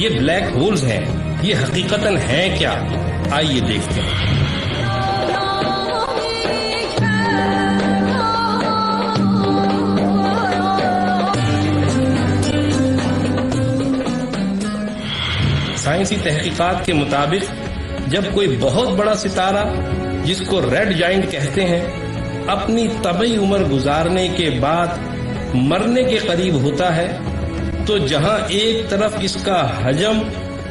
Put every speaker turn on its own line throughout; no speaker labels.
یہ black holes ہیں، یہ حقیقتاً ہیں کیا؟ آئیے دیکھتے ہیں۔ سائنسی تحقیقات کے مطابق جب کوئی بہت بڑا ستارہ جس کو ریڈ جائنٹ کہتے ہیں اپنی طبعی عمر گزارنے کے بعد مرنے کے قریب ہوتا ہے تو جہاں ایک طرف اس کا حجم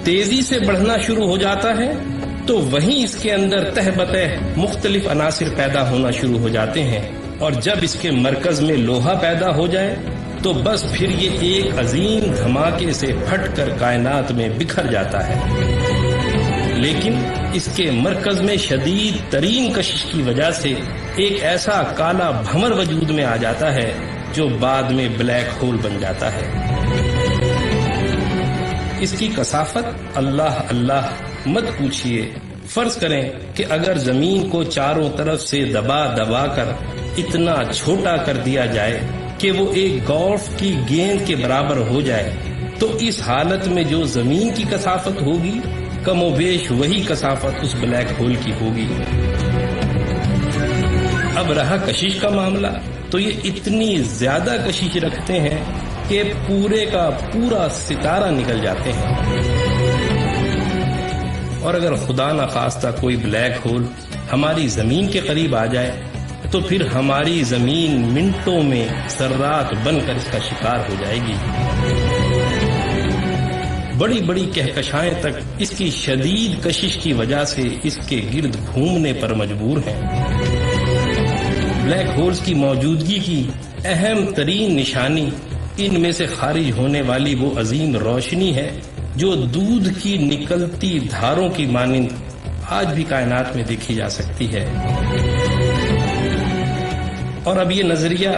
تیزی سے بڑھنا شروع ہو جاتا ہے تو وہیں اس کے اندر تہ بتہ مختلف عناصر پیدا ہونا شروع ہو جاتے ہیں، اور جب اس کے مرکز میں لوہا پیدا ہو جائے تو بس پھر یہ ایک عظیم دھماکے سے پھٹ کر کائنات میں بکھر جاتا ہے۔ لیکن اس کے مرکز میں شدید ترین کشش کی وجہ سے ایک ایسا کالا بھنور وجود میں آ جاتا ہے جو بعد میں بلیک ہول بن جاتا ہے۔ اس کی کثافت اللہ اللہ مت پوچھئے۔ فرض کریں کہ اگر زمین کو چاروں طرف سے دبا دبا کر اتنا چھوٹا کر دیا جائے کہ وہ ایک گولف کی گیند کے برابر ہو جائے تو اس حالت میں جو زمین کی کثافت ہوگی کم و بیش وہی کثافت اس بلیک ہول کی ہوگی۔ اب رہا کشش کا معاملہ تو یہ اتنی زیادہ کشش رکھتے ہیں کہ پورے کا پورا ستارہ نکل جاتے ہیں، اور اگر خدا نخواستہ کوئی بلیک ہول ہماری زمین کے قریب آ جائے تو پھر ہماری زمین منٹوں میں ذرات بن کر اس کا شکار ہو جائے گی۔ بڑی بڑی کہکشائیں تک اس کی شدید کشش کی وجہ سے اس کے گرد گھومنے پر مجبور ہیں۔ بلیک ہولز کی موجودگی کی اہم ترین نشانی ان میں سے خارج ہونے والی وہ عظیم روشنی ہے جو دودھ کی نکلتی دھاروں کی مانند آج بھی کائنات میں دیکھی جا سکتی ہے۔ اور اب یہ نظریہ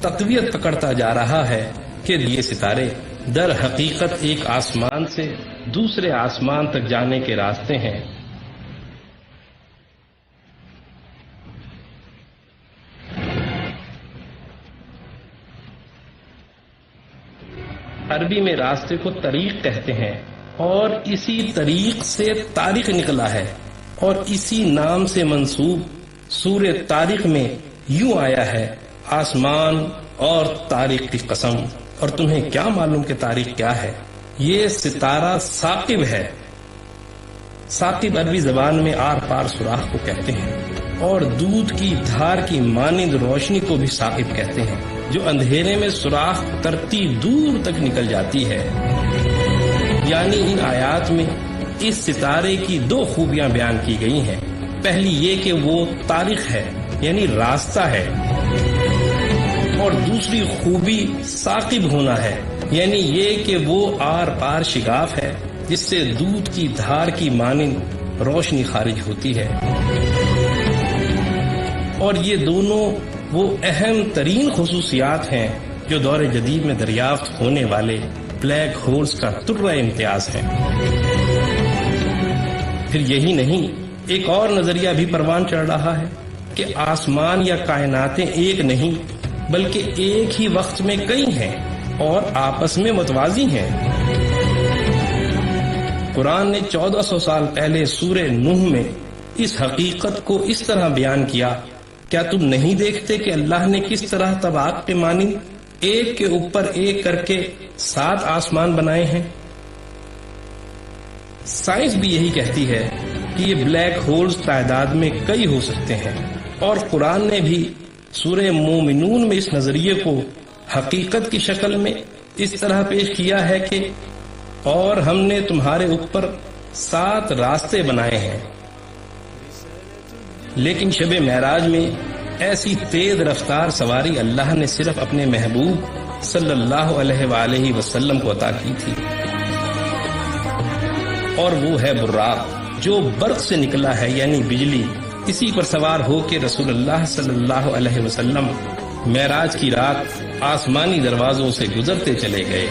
تقویت پکڑتا جا رہا ہے کہ یہ ستارے در حقیقت ایک آسمان سے دوسرے آسمان تک جانے کے راستے ہیں۔ عربی میں راستے کو طریق کہتے ہیں، اور اسی طریق سے طارق نکلا ہے، اور اسی نام سے منسوب سورہ طارق میں یوں آیا ہے، آسمان اور طارق کی قسم۔ اور تمہیں کیا معلوم کہ طارق کیا ہے؟ یہ ستارہ ثاقب ہے۔ ثاقب عربی زبان میں آر پار سوراخ کو کہتے ہیں، اور دودھ کی دھار کی مانند روشنی کو بھی ثاقب کہتے ہیں، جو اندھیرے میں سوراخ کرتی دور تک نکل جاتی ہے۔ یعنی ان آیات میں اس ستارے کی دو خوبیاں بیان کی گئی ہیں۔ پہلی یہ کہ وہ طارق ہے، یعنی راستہ ہے، اور دوسری خوبی ثاقب ہونا ہے، یعنی یہ کہ وہ آر پار شگاف ہے جس سے دودھ کی دھار کی مانند روشنی خارج ہوتی ہے۔ اور یہ دونوں وہ اہم ترین خصوصیات ہیں جو دور جدید میں دریافت ہونے والے بلیک ہولز کا طرہ امتیاز ہیں۔ پھر یہی نہیں، ایک اور نظریہ بھی پروان چڑھ رہا ہے کہ آسمان یا کائناتیں ایک نہیں بلکہ ایک ہی وقت میں کئی ہیں اور آپس میں متوازی ہیں۔ قرآن نے 1400 سال پہلے سورہ نوح میں اس حقیقت کو اس طرح بیان کیا، کیا تم نہیں دیکھتے کہ اللہ نے کس طرح طبقات کے مانند ایک کے اوپر ایک کر کے 7 آسمان بنائے ہیں؟ سائنس بھی یہی کہتی ہے کہ یہ بلیک ہولز تعداد میں کئی ہو سکتے ہیں، اور قرآن نے بھی سورہ مومنون میں اس نظریے کو حقیقت کی شکل میں اس طرح پیش کیا ہے کہ اور ہم نے تمہارے اوپر 7 راستے بنائے ہیں۔ لیکن شب معراج میں ایسی تیز رفتار سواری اللہ نے صرف اپنے محبوب صلی اللہ علیہ وآلہ وسلم کو عطا کی تھی، اور وہ ہے براق جو برق سے نکلا ہے، یعنی بجلی۔ اسی پر سوار ہو کے رسول اللہ صلی اللہ علیہ وسلم معراج کی رات آسمانی دروازوں سے گزرتے چلے گئے۔